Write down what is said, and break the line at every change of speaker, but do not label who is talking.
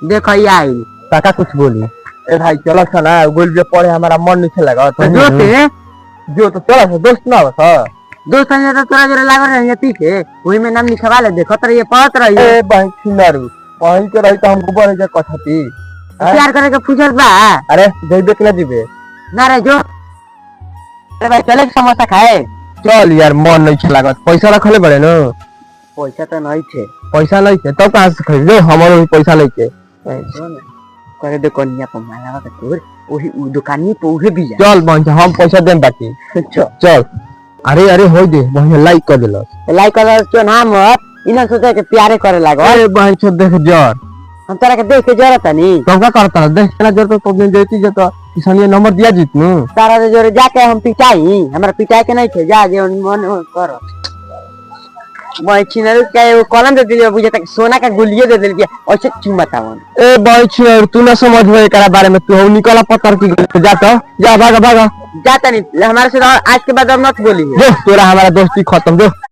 देखो ये आई
काका कुछ बोली ए भाई चलो ना बोल जे पड़े हमारा मन नहीं लगा तो जो तो चलो दोस्त ना बस
दोस्त है तो तोरा जरा लाग रहे हैं पीछे वही में नाम लिखवा ले देखो तो ये पढ़त रही
ए भाई छिनारू वहीं के रही तो हमको बोले जे कथाती
प्यार करे के फुजर बा।
अरे जइबे के ना जीबे
ना रे जो अरे भाई चले समोसा खाए।
चल यार मन नहीं लागत पैसा रखले बड़े न
पैसा तो नहीं थे
पैसा नहीं थे तब कहां से खरीदे हमारो भी पैसा नहीं थे
करे दुकानिया पर मालावा के तोर वही दुकानी पे उहे भी जा
चल बंच हम पैसा देम बाकी चल अरे अरे होई दे बहन लाइक कर देलस
लाइक कर जो नाम इना सोचे के प्यारे करे लागो।
अरे बहन छोड़ देख जर
हम तोरा के देख के जरूरत नहीं
तो का करता देख ना जरूरत तो दिन देती जे तो किसान ये नंबर दिया जीतनु
तारा रे जोरे जाके हम पिटाई हमरा पिटाई के नहीं थे जा जे मन कर मैं छिनल के वो कलम दे दिले बुझे तक सोना का गुलिये दे दिल के ऐसे क्यों बतावन
ए भाई छिनल तू ना समझ में एकरा बारे में तू निकला पत्थर की जा तो जा भागा भागा
जाता नहीं हमारे से आज के बाद अब मत बोली
तोरा हमारा दोस्ती खत्म जो